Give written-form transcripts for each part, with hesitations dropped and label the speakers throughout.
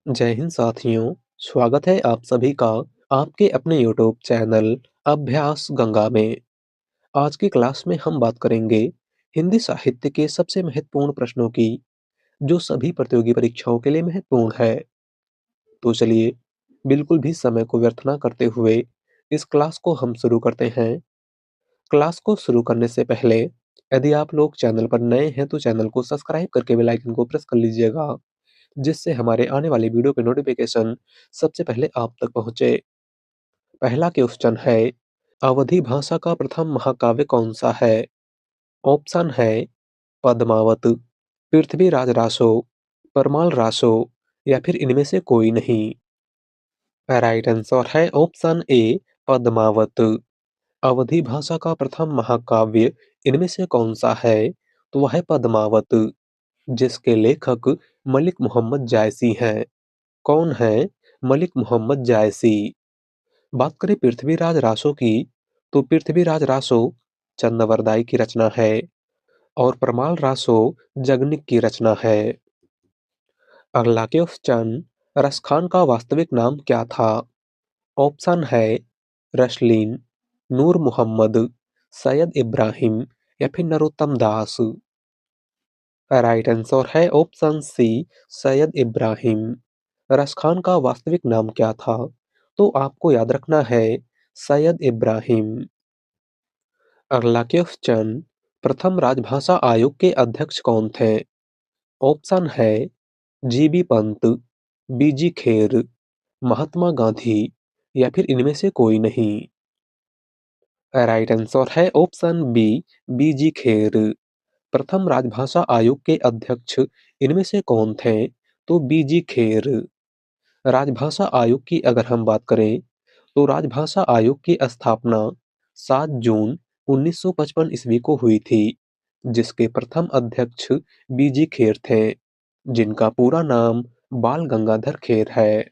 Speaker 1: जय हिंद साथियों, स्वागत है आप सभी का आपके अपने यूट्यूब चैनल अभ्यास गंगा में। आज की क्लास में हम बात करेंगे हिंदी साहित्य के सबसे महत्वपूर्ण प्रश्नों की, जो सभी प्रतियोगी परीक्षाओं के लिए महत्वपूर्ण है। तो चलिए, बिल्कुल भी समय को व्यर्थ ना करते हुए इस क्लास को हम शुरू करते हैं। क्लास को शुरू करने से पहले यदि आप लोग चैनल पर नए हैं तो चैनल को सब्सक्राइब करके बेल आइकन को प्रेस कर लीजिएगा, जिससे हमारे आने वाली वीडियो के नोटिफिकेशन सबसे पहले आप तक पहुंचे। पहला क्वेश्चन है, अवधी भाषा का प्रथम महाकाव्य कौन सा है? ऑप्शन है पद्मावत, पृथ्वीराज रासो, परमाल रासो या फिर इनमें से कोई नहीं। राइट आंसर है ऑप्शन ए पद्मावत। अवधी भाषा का प्रथम महाकाव्य इनमें से कौन सा है? तो वह है पद्मावत, जिसके लेखक मलिक मोहम्मद जायसी हैं। कौन है मलिक मोहम्मद जायसी? बात करें पृथ्वीराज रासो की, तो पृथ्वीराज रासो चंदवरदाई की रचना है और परमाल रासो जगनिक की रचना है। अगला क्वेश्चन, रसखान का वास्तविक नाम क्या था? ऑप्शन है रशलीन, नूर मोहम्मद, सैयद इब्राहिम या फिर नरोत्तम दास। राइट आंसर है ऑप्शन सी सैयद इब्राहिम। रसखान का वास्तविक नाम क्या था? तो आपको याद रखना है सैयद इब्राहिम। अगला क्वेश्चन, प्रथम राजभाषा आयोग के अध्यक्ष कौन थे? ऑप्शन है जीबी पंत, बीजी खेर, महात्मा गांधी या फिर इनमें से कोई नहीं। राइट आंसर है ऑप्शन बी बीजी खेर। प्रथम राजभाषा आयोग के अध्यक्ष इनमें से कौन थे? तो बीजी खेर। राजभाषा आयोग की अगर हम बात करें, तो राजभाषा आयोग की स्थापना 7 जून 1955 ईस्वी को हुई थी, जिसके प्रथम अध्यक्ष बीजी खेर थे, जिनका पूरा नाम बाल गंगाधर खेर है।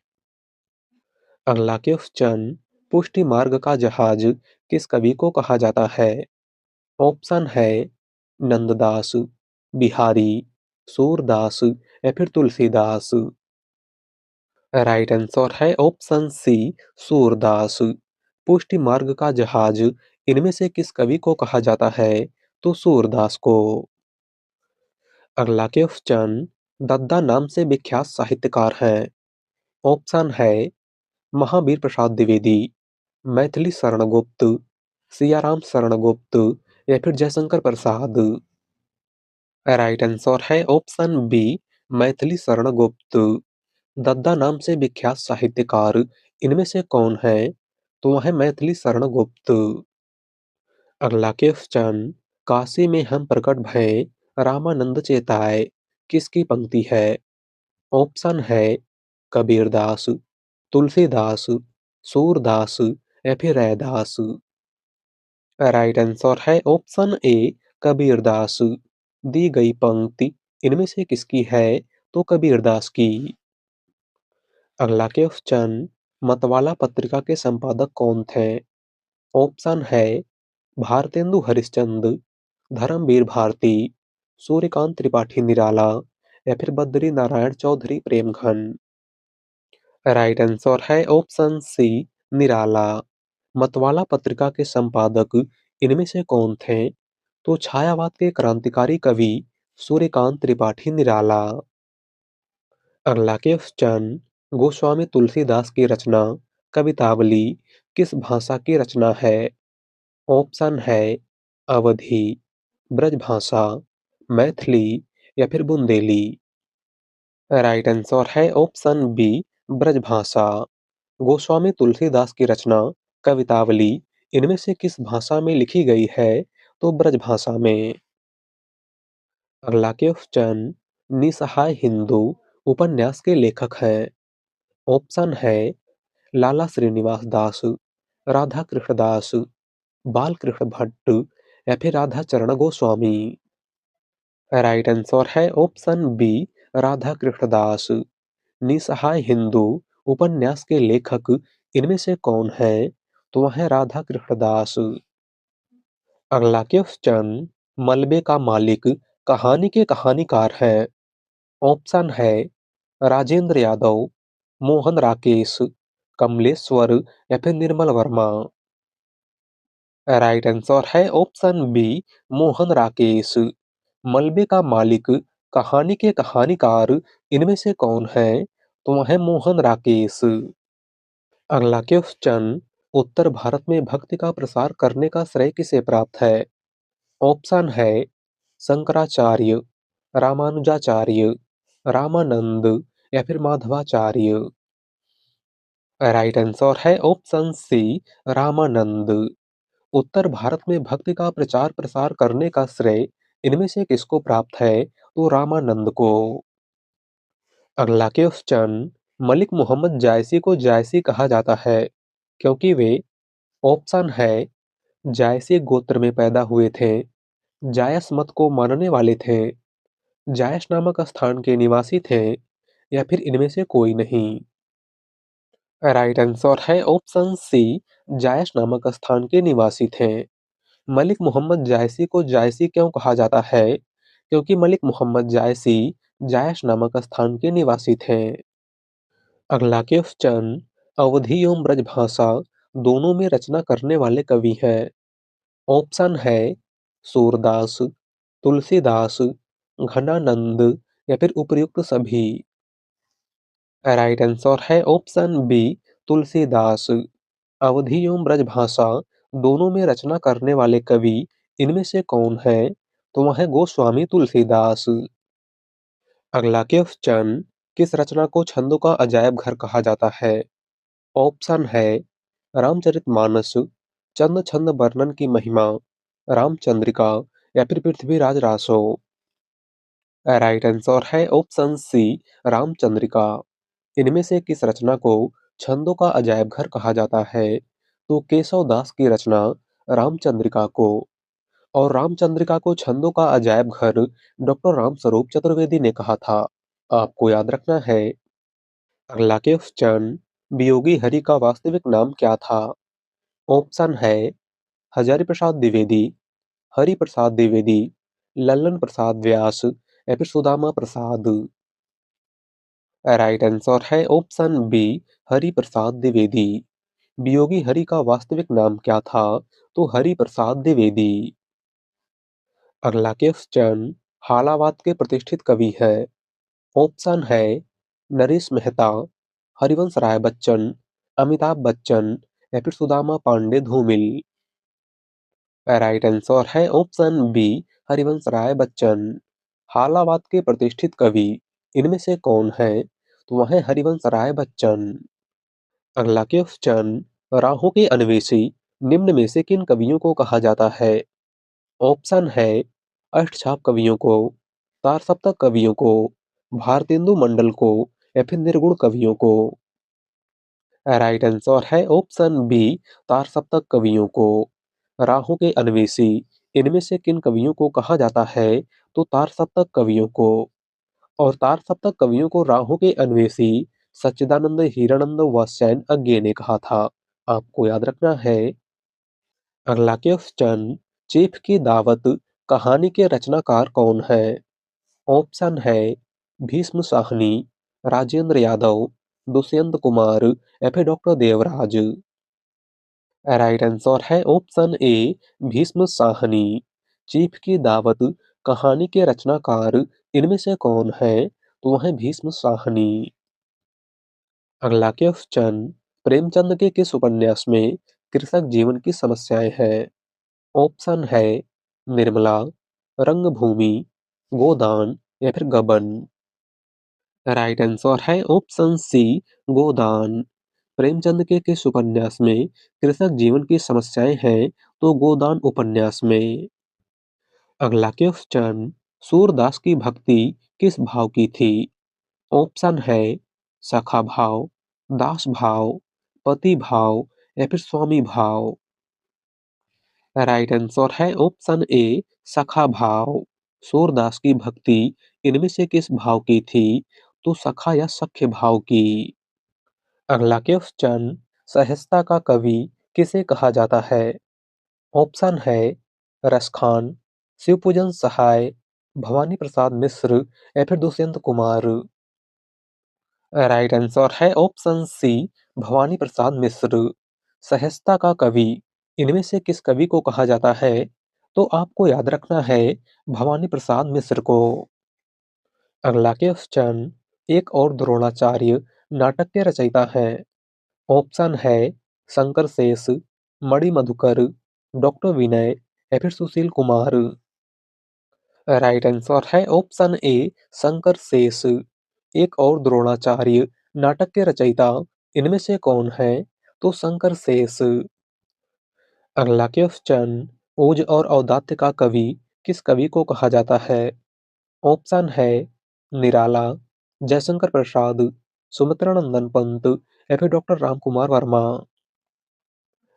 Speaker 1: अगला क्वेश्चन, पुष्टि मार्ग का जहाज किस कवि को कहा जाता है? ऑप्शन है नंददास, बिहारी, सूरदास या फिर तुलसीदास। राइट आंसर है ऑप्शन सी सूरदास। पुष्टि मार्ग का जहाज इनमें से किस कवि को कहा जाता है? तो सूरदास को। अगला क्वेश्चन, दद्दा नाम से विख्यात साहित्यकार हैं। ऑप्शन है महावीर प्रसाद द्विवेदी, मैथिली शरण गुप्त, सियाराम शरण गुप्त या फिर जयशंकर प्रसाद। राइट आंसर है ऑप्शन बी मैथिली शरण गुप्त। दद्दा नाम से विख्यात साहित्यकार इनमें से कौन है? तो वह है मैथिली शरण गुप्त। अगला क्वेश्चन, काशी में हम प्रकट भये रामानंद चेताए किसकी पंक्ति है? ऑप्शन है कबीरदास, तुलसीदास, सूरदास या फिर रैदास। राइट आंसर है ऑप्शन ए कबीरदास। दी गई पंक्ति इनमें से किसकी है? तो कबीरदास की। अगला क्वेश्चन, मतवाला पत्रिका के संपादक कौन थे? ऑप्शन है भारतेंदु हरिश्चंद्र, धर्मवीर भारती, सूर्यकांत त्रिपाठी निराला या फिर बद्री नारायण चौधरी प्रेमघन। राइट आंसर है ऑप्शन सी निराला। मतवाला पत्रिका के संपादक इनमें से कौन थे? तो छायावाद के क्रांतिकारी कवि सूर्यकांत त्रिपाठी निराला। अगला क्वेश्चन, गोस्वामी तुलसीदास की रचना कवितावली किस भाषा की रचना है? ऑप्शन है अवधी, ब्रजभाषा, मैथिली या फिर बुंदेली। राइट आंसर है ऑप्शन बी ब्रजभाषा। गोस्वामी तुलसीदास की रचना कवितावली इनमें से किस भाषा में लिखी गई है? तो ब्रजभाषा में। अगला क्वेश्चन, निसहाय हिंदू उपन्यास के लेखक हैं। ऑप्शन है लाला श्रीनिवास दास, राधा कृष्ण दास, बाल कृष्ण भट्ट या फिर राधा चरण गोस्वामी। राइट आंसर है ऑप्शन बी राधा कृष्ण दास। निसहाय हिंदू उपन्यास के लेखक इनमें से कौन है? तो वह है राधा कृष्ण दास। अगला क्वेश्चन, मलबे का मालिक कहानी के कहानीकार हैं। ऑप्शन है राजेंद्र यादव, मोहन राकेश, कमलेश्वर या फिर निर्मल वर्मा? राइट आंसर है ऑप्शन बी, मोहन राकेश। मलबे का मालिक, कहानी के कहानीकार इनमें से कौन है? तो वह है मोहन राकेश। अगला क्वेश्चन, उत्तर भारत में भक्ति का प्रसार करने का श्रेय किसे प्राप्त है? ऑप्शन है शंकराचार्य, रामानुजाचार्य, रामानंद या फिर माधवाचार्य? राइट आंसर है ऑप्शन सी, रामानंद। उत्तर भारत में भक्ति का प्रचार प्रसार करने का श्रेय इनमें से किसको प्राप्त है? तो रामानंद को। अगला क्वेश्चन, मलिक मोहम्मद जायसी को जायसी कहा जाता है क्योंकि वे, ऑप्शन है जायसी गोत्र में पैदा हुए थे, जायस मत को मानने वाले थे, जायश नामक स्थान के निवासी थे या फिर इनमें से कोई नहीं? राइट आंसर है ऑप्शन सी, जायश नामक स्थान के निवासी थे। मलिक मोहम्मद जायसी को जायसी क्यों कहा जाता है? क्योंकि मलिक मोहम्मद जायसी जायश नामक स्थान के निवासी थे। अगला क्वेश्चन, अवधी एवं ब्रजभाषा दोनों में रचना करने वाले कवि हैं। ऑप्शन है सूरदास, तुलसीदास, घनानंद या फिर उपर्युक्त सभी? राइट आंसर है ऑप्शन बी, तुलसीदास। अवधी एवं ब्रजभाषा दोनों में रचना करने वाले कवि इनमें से कौन है? तो वह है गोस्वामी तुलसीदास। अगला क्वेश्चन, किस रचना को छंदों का अजायब घर कहा जाता है? ऑप्शन है रामचरितमानस, चंद छंद वर्णन की महिमा, रामचंद्रिका या फिर पृथ्वीराज रासो? राइट आंसर है ऑप्शन सी, रामचंद्रिका। इनमें से किस रचना को छंदों का अजायब घर कहा जाता है? तो केशव दास की रचना रामचंद्रिका को। और रामचंद्रिका को छंदों का अजायब घर डॉक्टर रामस्वरूप चतुर्वेदी ने कहा था। आपको याद रखना है। अगला क्वेश्चन, वियोगी हरि का वास्तविक नाम क्या था? ऑप्शन है हजारी प्रसाद द्विवेदी, हरि प्रसाद द्विवेदी, लल्लन प्रसाद व्यास या फिर सुदामा प्रसाद? राइट आंसर है ऑप्शन बी, हरि प्रसाद द्विवेदी। वियोगी हरि का वास्तविक नाम क्या था? तो हरि प्रसाद द्विवेदी। अगला क्वेश्चन, हालावाद के प्रतिष्ठित कवि है। ऑप्शन है नरेश मेहता, हरिवंश राय बच्चन, अमिताभ बच्चन या फिर सुदामा पांडे धूमिल? राइट आंसर है ऑप्शन बी, हरिवंश राय बच्चन। हालावाद के प्रतिष्ठित कवि इनमें से कौन है? तो वह है हरिवंश राय बच्चन। अगला क्वेश्चन, राहों के अन्वेषी निम्न में से किन कवियों को कहा जाता है? ऑप्शन है अष्टछाप कवियों को, तार सप्तक कवियों को, भारतेंदु मंडल को या फिर निर्गुण कवियों को? राइट आंसर है ऑप्शन बी, तार सप्तक कवियों को। राहों के अन्वेषी इनमें से किन कवियों को कहा जाता है? तो तार सप्तक कवियों को। और तार सप्तक कवियों को राहों के अन्वेषी सच्चिदानंद हीरानंद व सैन अज्ञे ने कहा था। आपको याद रखना है। अगला क्वेश्चन, चीफ की दावत कहानी के रचनाकार कौन है? ऑप्शन है भीष्म साहनी, राजेंद्र यादव, दुष्यंत कुमार या फिर डॉक्टर देवराज? राइट आंसर है option A, Bhishma Sahni. Chief की दावत कहानी के रचनाकार इनमें से कौन है? तो वह है भीष्म साहनी। अगला क्वेश्चन, प्रेमचंद के किस उपन्यास में कृषक जीवन की समस्याएं हैं? ऑप्शन है निर्मला, रंगभूमि, गोदान या फिर गबन? राइट आंसर है ऑप्शन सी, गोदान। प्रेमचंद के किस उपन्यास में कृषक जीवन की समस्याएं हैं? तो गोदान उपन्यास में। अगला क्वेश्चन, सूरदास की भक्ति किस भाव की थी? ऑप्शन है सखा भाव, दास भाव, पति भाव या फिर स्वामी भाव? राइट आंसर है ऑप्शन ए, सखा भाव। सूरदास की भक्ति इनमें से किस भाव की थी? तो सखा या सख्य भाव की। अगला क्वेश्चन, सहजता का कवि किसे कहा जाता है? ऑप्शन है रसखान, शिवपूजन सहाय, भवानी प्रसाद मिश्र या फिर दुष्यंत कुमार? राइट आंसर है ऑप्शन सी, भवानी प्रसाद मिश्र। सहजता का कवि इनमें से किस कवि को कहा जाता है? तो आपको याद रखना है भवानी प्रसाद मिश्र को। अगला क्वेश्चन, एक और द्रोणाचार्य नाटक के रचयिता हैं। ऑप्शन है शंकर शेष, मणि मधुकर, डॉक्टर विनय या फिर सुशील कुमार। राइट आंसर है ऑप्शन ए, शंकर शेष। एक और द्रोणाचार्य नाटक के रचयिता इनमें से कौन है? तो शंकर शेष। अगला क्वेश्चन, ओज और औदात्य का कवि किस कवि को कहा जाता है? ऑप्शन है निराला, जयशंकर प्रसाद, सुमित्रा नंदन पंत या फिर doctor Ram Kumar Verma.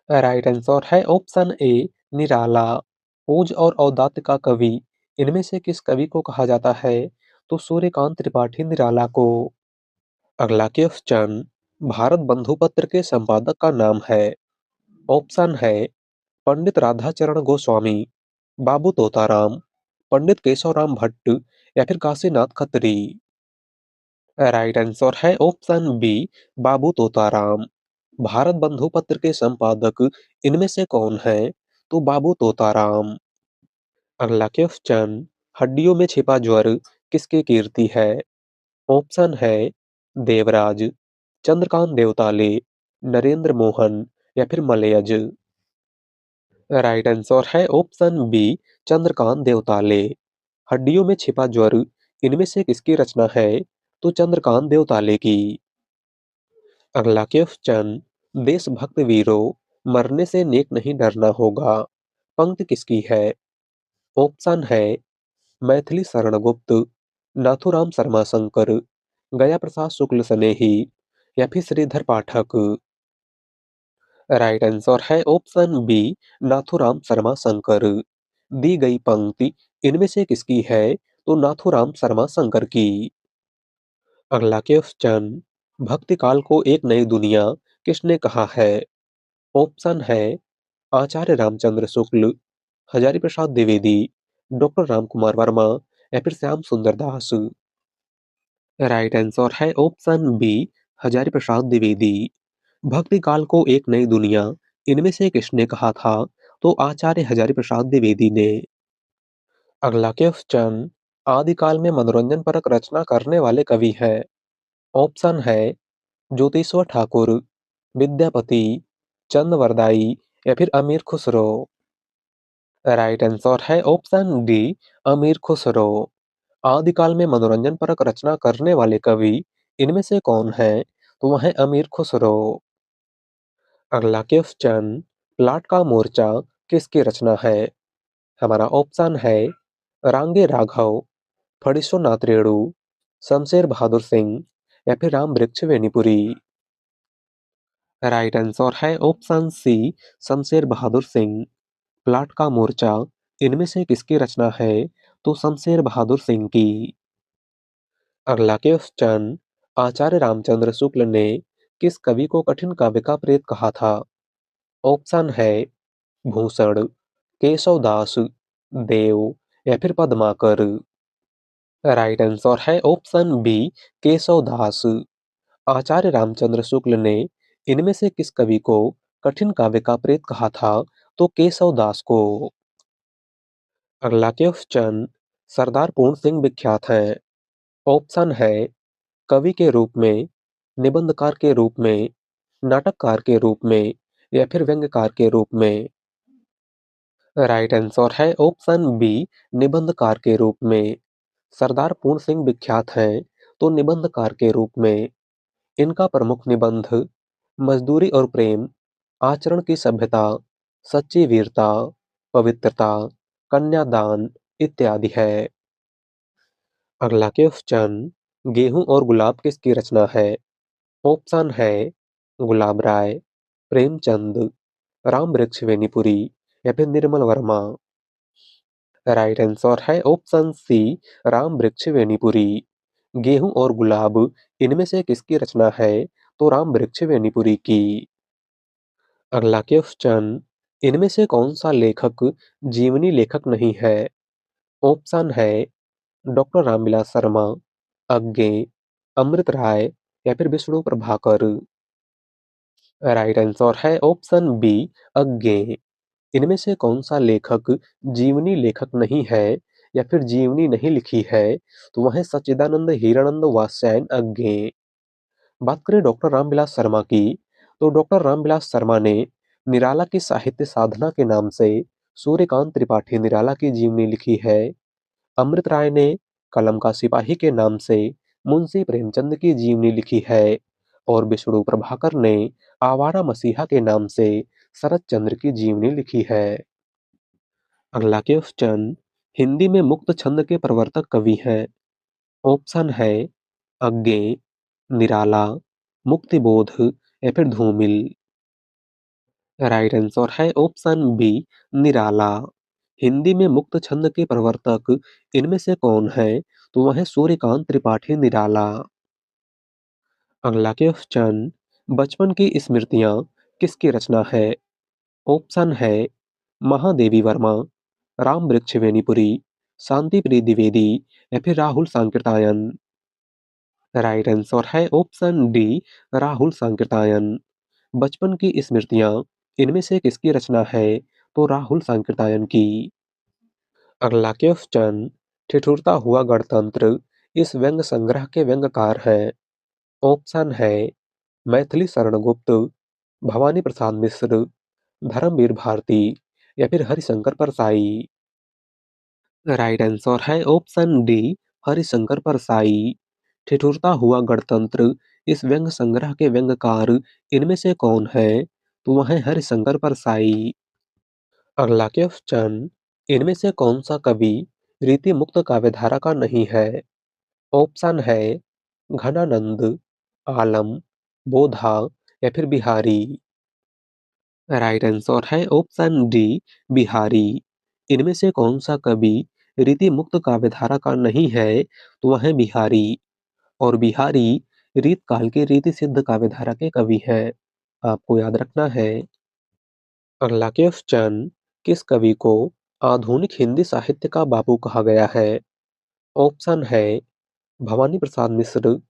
Speaker 1: Right answer है ऑप्शन ए, निराला। ओज और औदात्य का कवि इनमें से किस कवि को कहा जाता है? तो सूर्यकांत त्रिपाठी निराला को। अगला क्वेश्चन, भारत बंधु पत्र के संपादक का नाम है। ऑप्शन है पंडित राधाचरण गोस्वामी, बाबू तोताराम, पंडित केशवराम भट्ट या फिर काशीनाथ खत्री। राइट आंसर है ऑप्शन बी, बाबू तोताराम। भारत बंधु पत्र के संपादक इनमें से कौन है? तो बाबू तोताराम। अगला क्वेश्चन, हड्डियों में छिपा ज्वर किसकी कीर्ति है? ऑप्शन है देवराज, चंद्रकांत देवताले, नरेंद्र मोहन या फिर मलयज। राइट आंसर है ऑप्शन बी, चंद्रकांत देवताले। हड्डियों में छिपा ज्वर इनमें से किसकी रचना है? तो चंद्रकांत देवताले की। अगला क्वेश्चन, देशभक्त वीरों, मरने से नेक नहीं डरना होगा, पंक्ति किसकी है? ऑप्शन है मैथिली शरण गुप्त, नाथूराम शर्मा शंकर, गया प्रसाद शुक्ल स्नेही या फिर श्रीधर पाठक। राइट आंसर है ऑप्शन बी, नाथूराम शर्मा शंकर। दी गई पंक्ति इनमें से किसकी है? तो नाथूराम शर्मा शंकर की। अगला क्वेश्चन, भक्ति काल को एक नई दुनिया किसने कहा है? ऑप्शन है आचार्य रामचंद्र शुक्ल, हजारी प्रसाद द्विवेदी, डॉक्टर राम कुमार वर्मा या फिर श्याम सुंदर दास। राइट आंसर है ऑप्शन बी, हजारी प्रसाद द्विवेदी। भक्ति काल को एक नई दुनिया इनमें से किसने कहा था? तो आचार्य हजारी प्रसाद द्विवेदी ने। अगला क्वेश्चन, आदिकाल में मनोरंजन परक रचना करने वाले कवि हैं। ऑप्शन है ज्योतिश्वर ठाकुर, विद्यापति, चंदवरदाई या फिर अमीर खुसरो। राइट आंसर है ऑप्शन डी, अमीर खुसरो। आदिकाल में मनोरंजन परक रचना करने वाले कवि इनमें से कौन है? तो वह है अमीर खुसरो। अगला क्वेश्चन, प्लाट का मोर्चा किसकी रचना है? हमारा ऑप्शन है रांगे राघव, फणीश्वरनाथ रेणु, शमशेर बहादुर सिंह या फिर राम वृक्ष वेणीपुरी। राइट आंसर है option C, Shamsher Bahadur Singh. Plot का मोर्चा इनमें से किसकी रचना है? तो शमशेर बहादुर सिंह की। अगला क्वेश्चन, आचार्य रामचंद्र शुक्ल ने किस कवि को कठिन काव्य का प्रेत कहा था? ऑप्शन है भूषण, केशवदास, देव या फिर पद्माकर। राइट आंसर है ऑप्शन बी, केशवदास। आचार्य रामचंद्र शुक्ल ने इनमें से किस कवि को कठिन काव्य का प्रेत कहा था? तो केशवदास को। अगला क्वेश्चन, सरदार पूर्ण सिंह विख्यात हैं। ऑप्शन है कवि के रूप में, निबंधकार के रूप में, नाटककार के रूप में या फिर व्यंग्यकार के रूप में। राइट आंसर है ऑप्शन बी, निबंधकार के रूप में। सरदार पूर्ण सिंह विख्यात हैं तो निबंधकार के रूप में। इनका प्रमुख निबंध मजदूरी और प्रेम, आचरण की सभ्यता, सच्ची वीरता, पवित्रता, कन्यादान इत्यादि है। अगला क्वेश्चन, गेहूं और गुलाब किसकी रचना है? ऑप्शन है गुलाब राय, प्रेमचंद, राम वृक्ष वेणीपुरी या फिर निर्मल वर्मा। राइट आंसर है ऑप्शन सी, राम वृक्ष वेणीपुरी। गेहूं और गुलाब इनमें से किसकी रचना है? तो राम वृक्ष वेणीपुरी की। अगला क्वेश्चन, इनमें से कौन सा लेखक जीवनी लेखक नहीं है? ऑप्शन है डॉक्टर रामविलास शर्मा, अज्ञे, अमृत राय या फिर विष्णु प्रभाकर। राइट आंसर है ऑप्शन बी, अज्ञे। इनमें से कौन सा लेखक जीवनी लेखक नहीं है या फिर जीवनी नहीं लिखी है? तो वह है सच्चिदानंद हीरानंद वात्स्यायन अज्ञे। बात करें डॉक्टर रामविलास शर्मा की, तो डॉक्टर रामविलास शर्मा ने निराला की साहित्य साधना के नाम से सूर्यकांत त्रिपाठी निराला की जीवनी लिखी है। अमृत राय ने कलम का सिपाही के नाम से मुंशी प्रेमचंद की जीवनी लिखी है। और विष्णु प्रभाकर ने आवारा मसीहा के नाम से शरत चंद्र की जीवनी लिखी है। अगला क्वेश्चन, हिंदी में मुक्त छंद के प्रवर्तक कवि हैं? ऑप्शन है अज्ञे, निराला, मुक्तिबोध या फिर धूमिल। राइट आंसर है ऑप्शन बी, निराला। हिंदी में मुक्त छंद के प्रवर्तक इनमें से कौन है? तो वह है सूर्यकांत त्रिपाठी निराला। अगला क्वेश्चन, बचपन की स्मृतियां किसकी रचना है? ऑप्शन है महादेवी वर्मा, राम वृक्ष वेणीपुरी, शांति प्रिय द्विवेदी या फिर राहुल सांकृतायन। राइट आंसर है ऑप्शन डी, राहुल सांकृतायन। बचपन की स्मृतियां इनमें से किसकी रचना है? तो राहुल सांकृतायन की। अगला क्वेश्चन, ठिठुरता हुआ गणतंत्र इस व्यंग संग्रह के व्यंग्यकार हैं? ऑप्शन है मैथिली शरण गुप्त, भवानी प्रसाद मिश्र, धर्मवीर भारती या फिर हरिशंकर परसाई। राइट आंसर है ऑप्शन डी, हरिशंकर परसाई। ठिठुरता हुआ गणतंत्र इस व्यंग संग्रह के व्यंग्यकार इनमें से कौन है? तो वह है हरिशंकर परसाई। अगला क्वेश्चन, इनमें से कौन सा कवि रीति मुक्त काव्यधारा का नहीं है? ऑप्शन है घनानंद, आलम, बोधा या फिर बिहारी। राइट आंसर है ऑप्शन डी, बिहारी। इनमें से कौन सा कवि रीति मुक्त काव्यधारा का नहीं है? तो वह है बिहारी। और बिहारी रीत काल के रीति सिद्ध काव्यधारा के कवि हैं। आपको याद रखना है। अगला क्वेश्चन, किस कवि को आधुनिक हिंदी साहित्य का बापू कहा गया है? ऑप्शन है भवानी प्रसाद मिश्र,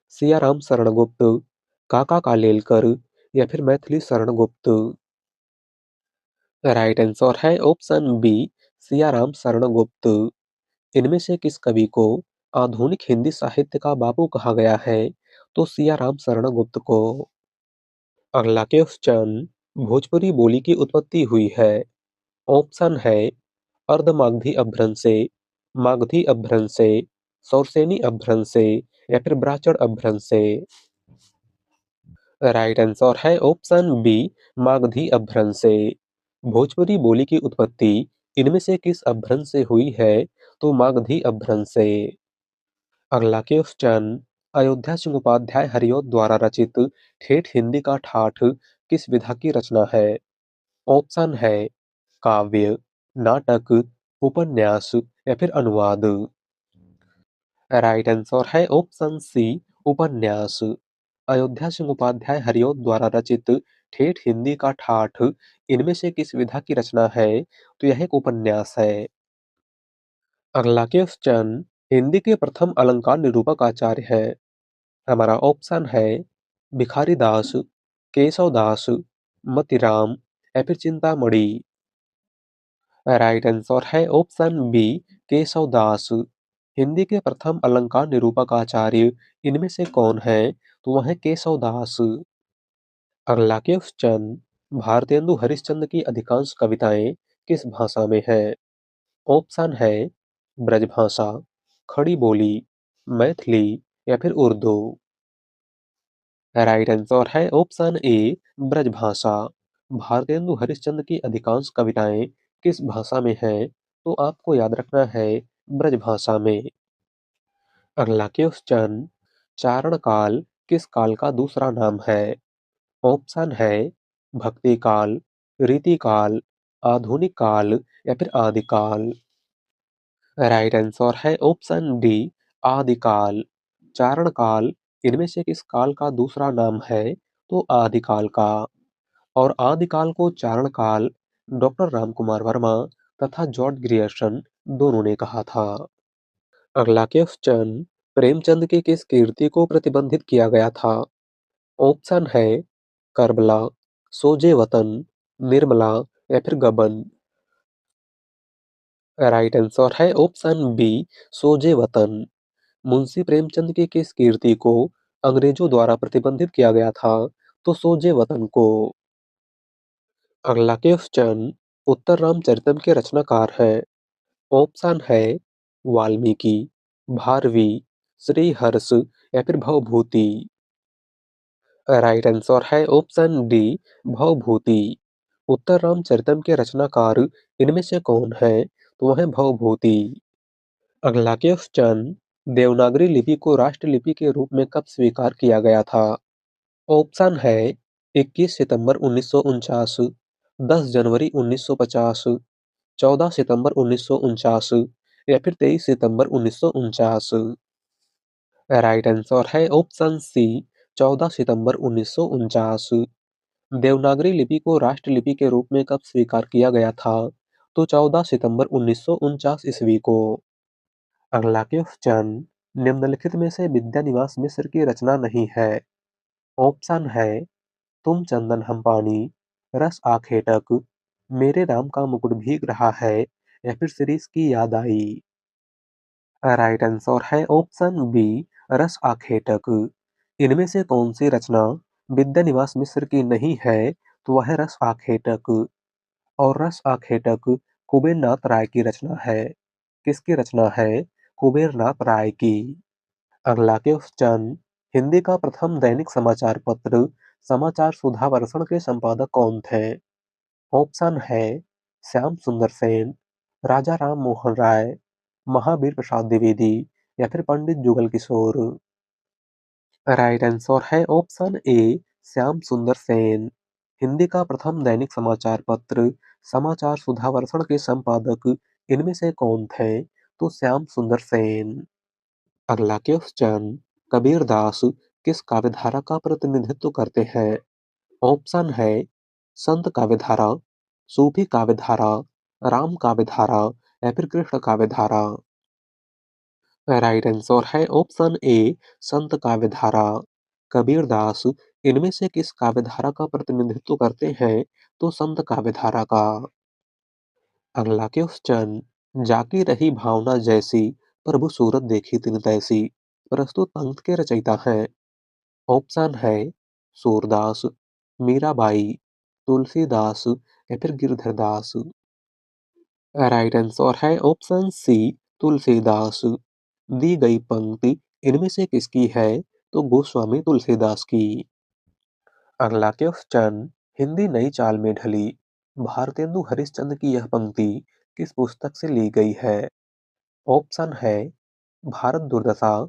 Speaker 1: सियाराम शरण गुप्त, काका कालेलकर या फिर मैथिली शरण गुप्त। राइट आंसर है ऑप्शन बी, सियाराम शरण गुप्त। इनमें से किस कवि को आधुनिक हिंदी साहित्य का बापू कहा गया है? तो सियाराम शरण गुप्त को। अगला क्वेश्चन, भोजपुरी बोली की उत्पत्ति हुई है? ऑप्शन है अर्धमागधी अपभ्रंश से, मागधी अपभ्रंश से, सौरसेनी अपभ्रंश से या फिर ब्राह्मण अपभ्रंश से। राइट आंसर है ऑप्शन बी, मागधी अपभ्रंश से। भोजपुरी बोली की उत्पत्ति इनमें से किस अपभ्रंश से हुई है? तो मागधी अपभ्रंश से। अगला क्वेश्चन, अयोध्या सिंह उपाध्याय हरिऔध द्वारा रचित ठेठ हिंदी का ठाठ किस विधा की रचना है? ऑप्शन है काव्य, नाटक, उपन्यास या फिर अनुवाद। राइट आंसर है ऑप्शन सी, उपन्यास। अयोध्या सिंह उपाध्याय हरिऔध द्वारा रचित ठेठ हिंदी का ठाठ इनमें से किस विधा की रचना है? तो यह एक उपन्यास है। अगला क्वेश्चन, हिंदी के प्रथम अलंकार निरूपक आचार्य है? हमारा ऑप्शन है भिखारी दास, केशव दास, मतीराम या फिर चिंतामणि। राइट आंसर है ऑप्शन बी, केशव दास। हिंदी के प्रथम अलंकार निरूपक आचार्य इनमें से कौन है? तो वह है केशव दास। अगला क्वेश्चन, भारतेंदु हरिश्चंद्र की अधिकांश कविताएं किस भाषा में है? ऑप्शन है ब्रजभाषा, खड़ी बोली, मैथिली या फिर उर्दू। राइट आंसर है ऑप्शन ए, ब्रजभाषा। भारतेंदु हरिश्चंद्र की अधिकांश कविताएं किस भाषा में हैं? तो आपको याद रखना है ब्रजभाषा में। अगला क्वेश्चन, चारण काल किस काल का दूसरा नाम है? ऑप्शन है भक्ति काल, रीति काल, आधुनिक काल या फिर आदिकाल। राइट आंसर है ऑप्शन डी, आदिकाल। चारण काल इनमें से किस काल का दूसरा नाम है? तो आदिकाल का। और आदिकाल को चारण काल डॉक्टर रामकुमार वर्मा तथा जॉर्ज ग्रियर्सन दोनों ने कहा था। अगला क्वेश्चन, प्रेमचंद की किस कीर्ति को प्रतिबंधित किया गया था? ऑप्शन है करबला, सोजे वतन, निर्मला या फिर गबन। राइट आंसर है ऑप्शन बी, सोजे वतन। मुंशी प्रेमचंद की किस कीर्ति को अंग्रेजों द्वारा प्रतिबंधित किया गया था? तो सोजे वतन को। अगला क्वेश्चन, उत्तर रामचरितम के रचनाकार हैं। ऑप्शन है वाल्मीकि, भारवी, श्रीहर्ष या फिर भवभूति। राइट आंसर है ऑप्शन डी, भवभूति। उत्तर रामचरितम के रचनाकार इनमें से कौन है? तो वह है भवभूति। अगला क्वेश्चन, देवनागरी लिपि को राष्ट्रलिपि के रूप में कब स्वीकार किया गया था? ऑप्शन है 21 सितंबर 1949, 10 जनवरी 1950, 14 सितंबर 1949 या फिर 23 सितंबर 1949। राइट आंसर है ऑप्शन सी, 14 सितंबर 1949। देवनागरी लिपि को राष्ट्रलिपि के रूप में कब स्वीकार किया गया था? तो 14 सितंबर 1949 ईस्वी को। अगला क्वेश्चन, निम्नलिखित में से विद्यानिवास मिश्र की रचना नहीं है। ऑप्शन है तुम चंदन हम पानी, रस आखेटक, मेरे राम का मुकुट भीग रहा है या फिर सिरीस की याद आई। राइट आंसर है ऑप्शन बी, रस आखेटक। इनमें से कौन सी रचना विद्यानिवास मिश्र की नहीं है? तो वह है रस आखेटक। और रस आखेटक कुबेर नाथ राय की रचना है। किसकी रचना है? कुबेर नाथ राय की। अगला क्वेश्चन, हिंदी का प्रथम दैनिक समाचार पत्र समाचार सुधा वर्षण के संपादक कौन थे? ऑप्शन है श्याम सुंदर सेन, राजा राम मोहन राय, महावीर प्रसाद द्विवेदी या फिर पंडित जुगल किशोर। राइट आंसर है ऑप्शन ए, श्याम सुंदर सेन। हिंदी का प्रथम दैनिक समाचार पत्र समाचार सुधा वर्षण के संपादक इनमें से कौन थे? तो श्याम सुंदर सेन। अगला क्वेश्चन, कबीरदास किस काव्यधारा का प्रतिनिधित्व करते हैं? ऑप्शन है संत काव्यधारा, सूफी काव्यधारा, राम काव्यधारा या फिर कृष्ण काव्यधारा। राइट आंसर है ऑप्शन ए, संत काव्यधारा। कबीरदास इनमें से किस काव्यधारा का प्रतिनिधित्व करते हैं? तो संत काव्यधारा का। अगला क्वेश्चन, जाकी रही भावना जैसी, प्रभु सूरत देखी तिन तैसी, प्रस्तुत पंक्ति के रचयिता हैं। ऑप्शन है सूरदास, मीराबाई, तुलसीदास या फिर गिरधरदास। राइट आंसर है ऑप्शन सी, तुलसीदास। दी गई पंक्ति इनमें से किसकी है? तो गोस्वामी तुलसीदास की। अगला क्वेश्चन, हिंदी नई चाल में ढली, भारतेंदु हरिश्चंद्र की यह पंक्ति किस पुस्तक से ली गई है? ऑप्शन है भारत दुर्दशा,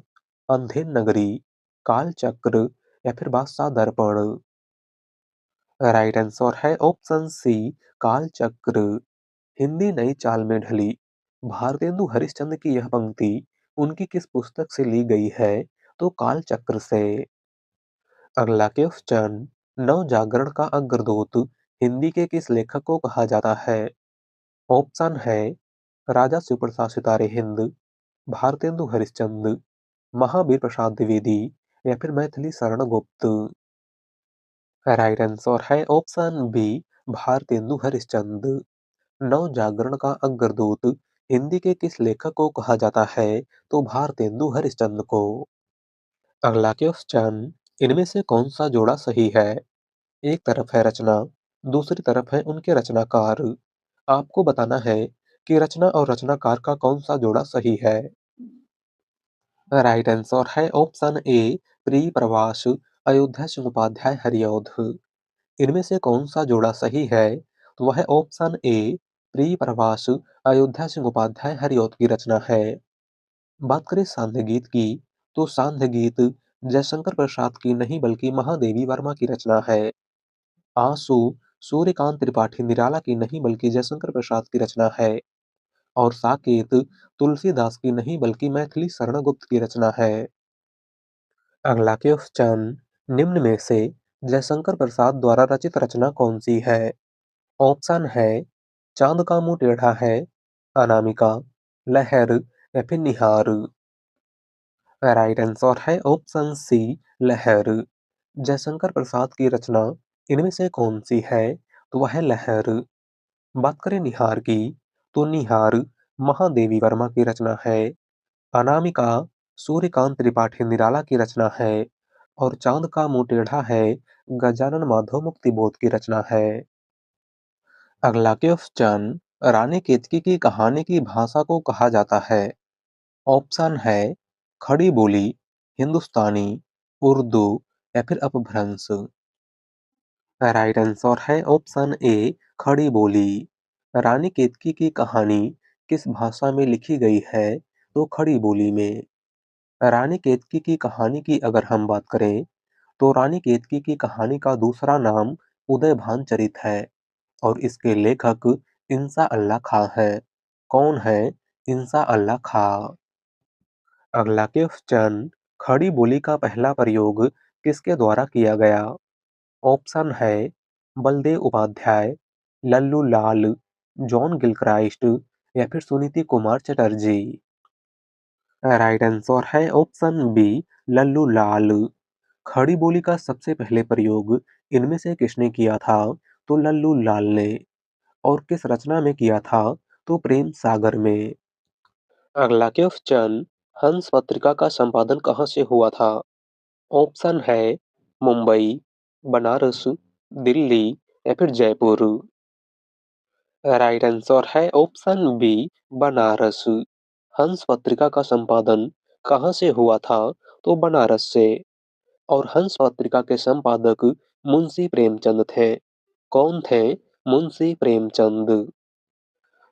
Speaker 1: अंधेर नगरी, कालचक्र या फिर बादशाह दर्पण। राइट आंसर है ऑप्शन सी, कालचक्र। हिंदी नई चाल में ढली, भारतेंदु हरिश्चंद्र की यह पंक्ति उनकी किस पुस्तक से ली गई है? तो कालचक्र से। अगला क्वेश्चन, नव जागरण का अग्रदूत हिंदी के किस लेखक को कहा जाता है? ऑप्शन है राजा शिवप्रसाद सितारे हिंद, भारतेंदु हरिश्चंद्र, महावीर प्रसाद द्विवेदी या फिर मैथिली शरण गुप्त। राइट आंसर है ऑप्शन बी, भारतेंदु हरिश्चंद्र। नव जागरण का अग्रदूत हिंदी के किस लेखक को कहा जाता है? तो भारतेंदु हरिश्चंद्र को। अगला क्वेश्चन, इनमें से कौन सा जोड़ा सही है? एक तरफ है रचना, दूसरी तरफ है उनके रचनाकार। आपको बताना है कि रचना और रचनाकार का कौन सा जोड़ा सही है। राइट आंसर है ऑप्शन ए, प्रिय प्रवास, अयोध्या सिंह उपाध्याय हरिऔध। इनमें से कौन सा जोड़ा सही है? तो वह है ऑप्शन ए, प्रिय प्रवास, अयोध्या सिंह उपाध्याय हरिऔध की रचना है। बात करें सांध्य गीत की, तो सांध्य गीत जयशंकर प्रसाद की नहीं बल्कि महादेवी वर्मा की रचना है। आंसू सूर्यकांत त्रिपाठी निराला की नहीं बल्कि जयशंकर प्रसाद की रचना है। और साकेत तुलसीदास की नहीं बल्कि मैथिली शरण गुप्त की रचना है। अगला क्वेश्चन, निम्न में से जयशंकर प्रसाद द्वारा रचित रचना कौन सी है? ऑप्शन है चांद का मुंह टेढ़ा है, अनामिका, लहर या फिर निहार। राइट आंसर है ऑप्शन सी, लहर। जयशंकर प्रसाद की रचना इनमें से कौन सी है? तो वह है लहर। बात करें निहार की, तो निहार महादेवी वर्मा की रचना है। अनामिका सूर्यकांत त्रिपाठी निराला की रचना है। और चांद का मुंह टेढ़ा है गजानन माधव मुक्तिबोध की रचना है। अगला क्वेश्चन, रानी केतकी की कहानी की भाषा को कहा जाता है? ऑप्शन है खड़ी बोली, हिंदुस्तानी, उर्दू या फिर अपभ्रंश। राइट आंसर है ऑप्शन ए, खड़ी बोली। रानी केतकी की कहानी किस भाषा में लिखी गई है? तो खड़ी बोली में। रानी केतकी की कहानी की अगर हम बात करें, तो रानी केतकी की कहानी का दूसरा नाम उदयभान चरित है। और इसके लेखक इंसा अल्लाह खां है। कौन है इंसा अल्लाह खां? अगला क्वेश्चन, खड़ी बोली का पहला प्रयोग किसके द्वारा किया गया? ऑप्शन है बलदेव उपाध्याय, लल्लू लाल, जॉन गिलक्राइस्ट या फिर सुनीति कुमार चटर्जी। राइट आंसर है ऑप्शन बी, लल्लू लाल। खड़ी बोली का सबसे पहले प्रयोग इनमें से किसने किया था? तो लल्लू लाल ने। और किस रचना में किया था? तो प्रेम सागर में। अगला क्वेश्चन, हंस पत्रिका का संपादन कहाँ से हुआ था? ऑप्शन है मुंबई, बनारस, दिल्ली या फिर जयपुर। राइट आंसर है ऑप्शन बी, बनारस। हंस पत्रिका का संपादन कहाँ से हुआ था? तो बनारस से। और हंस पत्रिका के संपादक मुंशी प्रेमचंद थे। कौन थे मुंशी प्रेमचंद?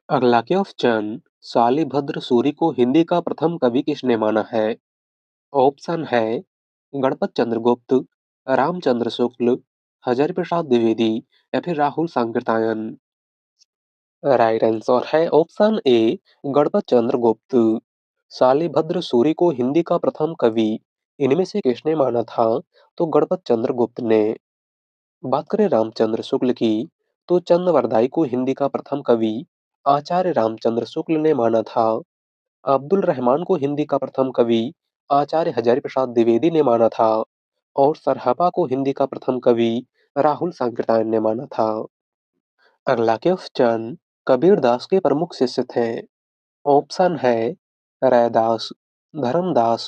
Speaker 1: अगला क्वेश्चन, शालिभद्र सूरी को हिंदी का प्रथम कवि किसने माना है? ऑप्शन है गणपत चंद्रगुप्त, रामचंद्र शुक्ल, हजारी प्रसाद द्विवेदी या फिर राहुल सांकृत्यायन। राइट आंसर है ऑप्शन ए, गणपत चंद्रगुप्त। शालिभद्र सूरी को हिंदी का प्रथम कवि इनमें से किसने माना था? तो गणपत चंद्रगुप्त ने। बात करें रामचंद्र शुक्ल की, तो चंद्रवरदाई को हिंदी का प्रथम कवि आचार्य रामचंद्र शुक्ल ने माना था। अब्दुल रहमान को हिंदी का प्रथम कवि आचार्य हजारी प्रसाद द्विवेदी ने माना था। और सरहपा को हिंदी का प्रथम कवि राहुल सांकृत्यायन ने माना था। अगला क्वेश्चन, कबीरदास के प्रमुख शिष्य थे। ऑप्शन है रैदास, धर्मदास,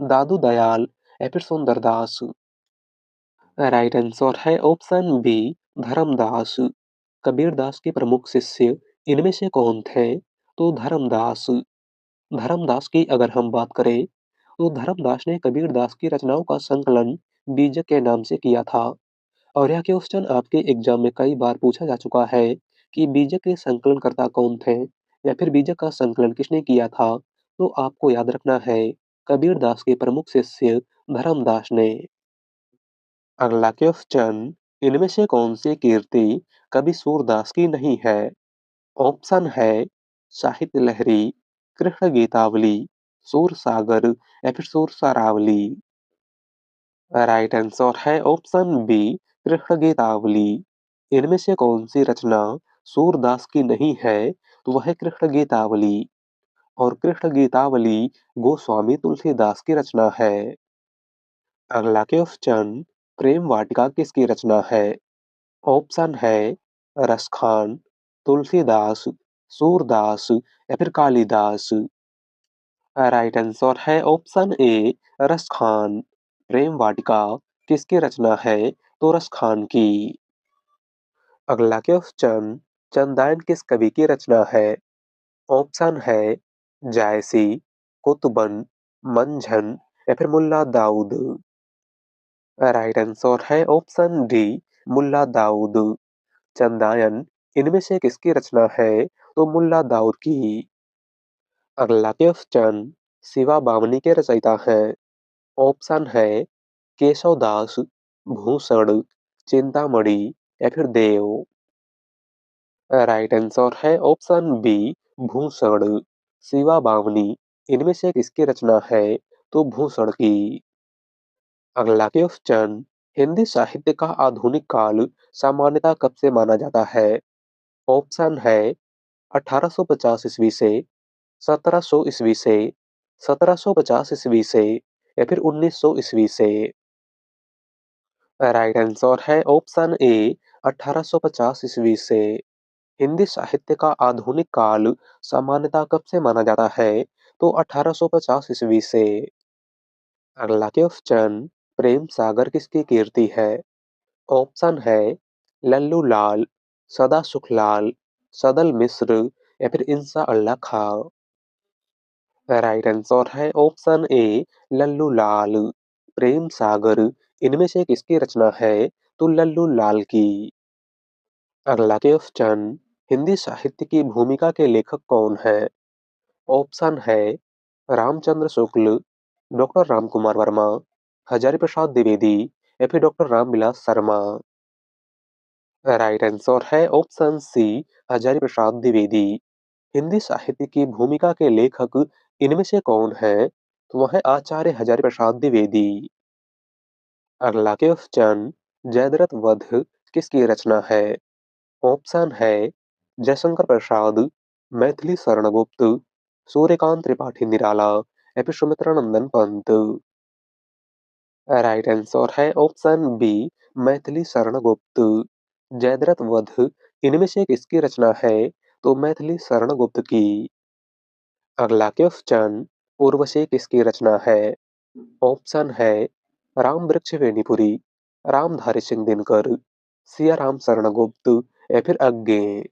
Speaker 1: दादू दयाल या फिर सुंदरदास। राइट आंसर है ऑप्शन बी, धर्मदास। कबीरदास के प्रमुख शिष्य इनमें से कौन थे? तो धर्मदास। धर्मदास की अगर हम बात करें, तो धर्मदास ने कबीरदास की रचनाओं का संकलन बीजक के नाम से किया था। और यह क्वेश्चन आपके एग्जाम में कई बार पूछा जा चुका है कि बीजक के संकलनकर्ता कौन थे या फिर बीजक का संकलन किसने किया था। तो आपको याद रखना है कबीरदास के प्रमुख शिष्य धर्मदास ने। अगला क्वेश्चन, इनमें से कौन सी कीर्ति कवि सूरदास की नहीं है? ऑप्शन है साहित्य लहरी, कृष्ण गीतावली, सूर सागर या फिर सूर सरावली। राइट आंसर है ऑप्शन बी, कृष्ण गीतावली। इनमें से कौन सी रचना सूरदास की नहीं है? तो वह है कृष्ण गीतावली। और कृष्ण गीतावली गोस्वामी तुलसीदास की रचना है। अगला क्वेश्चन, प्रेम वाटिका किसकी रचना है? ऑप्शन है रसखान, तुलसीदास, सूरदास या फिर कालिदास। राइट आंसर है ऑप्शन ए, रसखान। प्रेम वाटिका किसकी रचना है? तो रसखान की। अगला क्वेश्चन, चंदायन किस कवि की रचना है? ऑप्शन है जायसी, कुतुबन, मंझन या फिर मुल्ला दाऊद। राइट आंसर है ऑप्शन डी, मुल्ला दाऊद। चंदायन इनमें से किसकी रचना है? तो मुल्ला दाऊद की। अगला क्वेश्चन, शिवा बामनी के रचयिता हैं। ऑप्शन है केशवदास, भूषण, चिंतामणि या फिर देव। राइट आंसर है ऑप्शन बी, भूषण। शिवा बामनी इनमें से किसकी रचना है? तो भूषण की। अगला क्वेश्चन, हिंदी साहित्य का आधुनिक काल सामान्यतः कब से माना जाता है? ऑप्शन है 1850 ईस्वी से, 1700 ईस्वी से, 1750 ईस्वी से या फिर 1900 ईस्वी से। राइट आंसर है ऑप्शन ए 1850 ईस्वी से। हिंदी साहित्य का आधुनिक काल सामान्यतः कब से माना जाता है? तो 1850 ईस्वी से। अगला क्वेश्चन, प्रेम सागर किसकी कीर्ति है? ऑप्शन है लल्लू लाल, सदा सुखलाल, सदल मिश्र या फिर इंसा अल्लाह खां। राइट आंसर है ऑप्शन ए लल्लू लाल। प्रेम सागर इनमें से किसकी रचना है? तो लल्लू लाल की। अगला क्वेश्चन, हिंदी साहित्य की भूमिका के लेखक कौन है? ऑप्शन है रामचंद्र शुक्ल, डॉक्टर रामकुमार वर्मा, हजारी प्रसाद द्विवेदी या फिर doctor Ramvilas Sharma. Right answer है ऑप्शन सी हजारी प्रसाद द्विवेदी। हिंदी साहित्य की भूमिका के लेखक इनमें से कौन है? तो वह है आचार्य हजारी प्रसाद द्विवेदी। अगला क्वेश्चन, जयद्रथ वध किसकी रचना है? ऑप्शन है जयशंकर प्रसाद, मैथिली शरण गुप्त, सूर्यकांत त्रिपाठी निराला या फिर सुमित्रा नंदन पंत। राइट आंसर है ऑप्शन बी मैथिली शरण गुप्त। जयद्रथ वध इनमें से किसकी रचना है? तो मैथिली शरण गुप्त की। अगला क्वेश्चन, उर्वशी किसकी रचना है? ऑप्शन है राम वृक्ष वेणीपुरी, रामधारी सिंह दिनकर, सिया राम शरण गुप्त या फिर अज्ञे।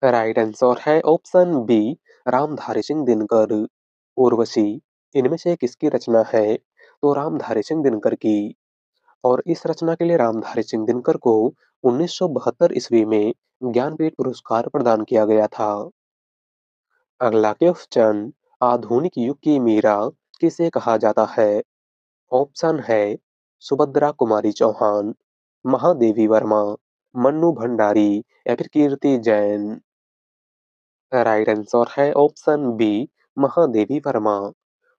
Speaker 1: राइट आंसर है ऑप्शन बी रामधारी सिंह दिनकर। उर्वशी इनमें से किसकी रचना है? तो रामधारी सिंह दिनकर की। और इस रचना के लिए रामधारी सिंह दिनकर को 1972 ईस्वी में ज्ञानपीठ पुरस्कार प्रदान किया गया था। अगला क्वेश्चन, आधुनिक युग की मीरा किसे कहा जाता है? ऑप्शन है सुभद्रा कुमारी चौहान, महादेवी वर्मा, मन्नू भंडारी या फिर कीर्ति जैन। राइट आंसर है ऑप्शन बी महादेवी वर्मा।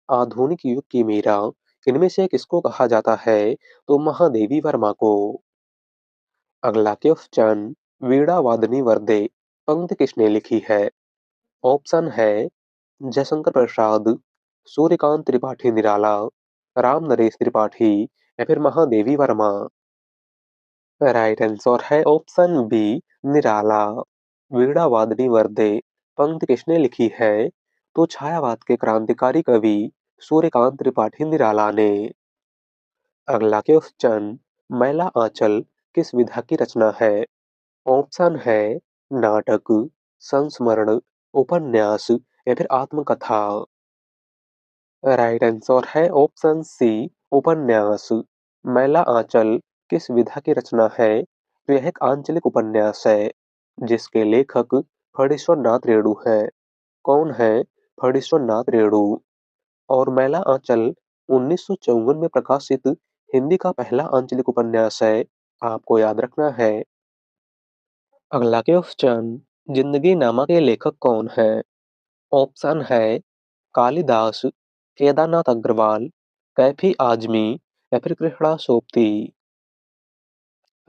Speaker 1: आधुनिक युग की मीरा इनमें से किसको कहा जाता है? तो महादेवी वर्मा को। अगला क्वेश्चन, वीणा वादनी वर्दे पंक्ति किसने लिखी है? ऑप्शन है जयशंकर प्रसाद, सूर्यकांत त्रिपाठी निराला, राम नरेश त्रिपाठी या फिर महादेवी वर्मा। राइट आंसर है ऑप्शन बी निराला। वीणा वादनी वर्दे पंक्ति किसने लिखी है? तो छायावाद के क्रांतिकारी कवि सूर्यकांत त्रिपाठी निराला ने। अगला क्वेश्चन, मैला आंचल किस विधा की रचना है? ऑप्शन है नाटक, संस्मरण, उपन्यास या फिर आत्मकथा। राइट आंसर है ऑप्शन सी उपन्यास। मैला आंचल किस विधा की रचना है? तो यह एक आंचलिक उपन्यास है जिसके लेखक फणीश्वर नाथ रेणु हैं। कौन है? फणीश्वर नाथ रेणु। और मैला आंचल 1954 में प्रकाशित हिंदी का पहला आंचलिक उपन्यास है। आपको याद रखना है। अगला क्वेश्चन, जिंदगी नामा के लेखक कौन है? ऑप्शन है कालिदास, केदारनाथ अग्रवाल, कैफी आजमी या फिर कृष्णा सोपती।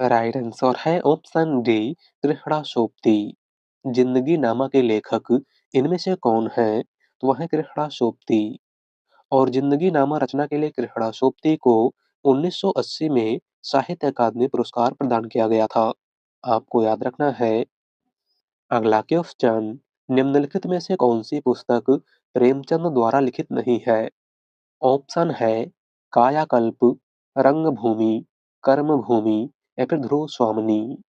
Speaker 1: राइट आंसर है ऑप्शन डी कृष्णा सोपती। जिंदगी नामा के लेखक इनमें से कौन है? तो वह है कृष्णा सोपती। और जिंदगी नामा रचना के लिए कृष्णा सोपती को 1980 में साहित्य अकादमी पुरस्कार प्रदान किया गया था। आपको याद रखना है। अगला क्वेश्चन, निम्नलिखित में से कौन सी पुस्तक प्रेमचंद द्वारा लिखित नहीं है? ऑप्शन है कायाकल्प, रंगभूमि, कर्मभूमि या फिर ध्रुव स्वामिनी।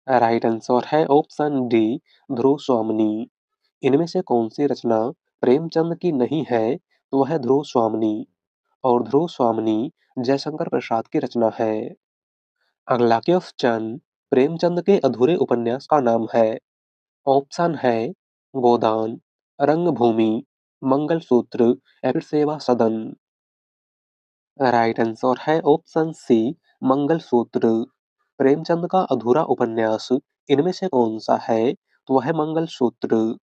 Speaker 1: राइट आंसर है ऑप्शन डी ध्रुव स्वामिनी। इनमें से कौन सी रचना प्रेमचंद की नहीं है? तो वह है ध्रुव स्वामिनी। और ध्रुव स्वामिनी जयशंकर प्रसाद की रचना है। अगला क्वेश्चन, प्रेमचंद के अधूरे उपन्यास का नाम है? ऑप्शन है गोदान, रंगभूमि, मंगलसूत्र या फिर सेवा सदन। राइट आंसर है ऑप्शन सी मंगलसूत्र। प्रेमचंद का अधूरा उपन्यास इनमें से कौन सा है? तो वह है मंगलसूत्र।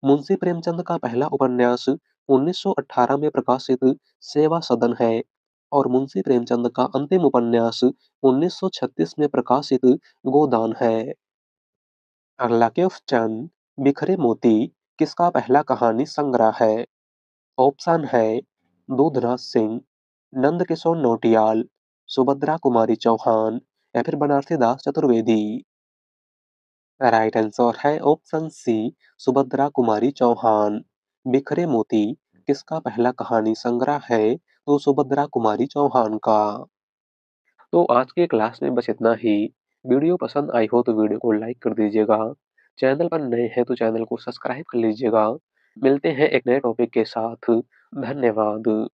Speaker 1: मुंशी प्रेमचंद का पहला उपन्यास 1918 में प्रकाशित सेवा सदन है। और मुंशी प्रेमचंद का अंतिम उपन्यास 1936 में प्रकाशित गोदान है। अगला क्वेश्चन, बिखरे मोती किसका पहला कहानी संग्रह है? ऑप्शन है दूधराज सिंह, नंदकिशोर नौटियाल, सुभद्रा कुमारी चौहान या फिर बनारसी दास चतुर्वेदी। राइट आंसर है ऑप्शन सी, सुभद्रा कुमारी चौहान। बिखरे मोती किसका पहला कहानी संग्रह है? तो सुभद्रा कुमारी चौहान का। तो आज के क्लास में बस इतना ही। वीडियो पसंद आई हो तो वीडियो को लाइक कर दीजिएगा। चैनल पर नए हैं तो चैनल को सब्सक्राइब कर लीजिएगा। मिलते हैं एक नए टॉपिक के साथ। धन्यवाद।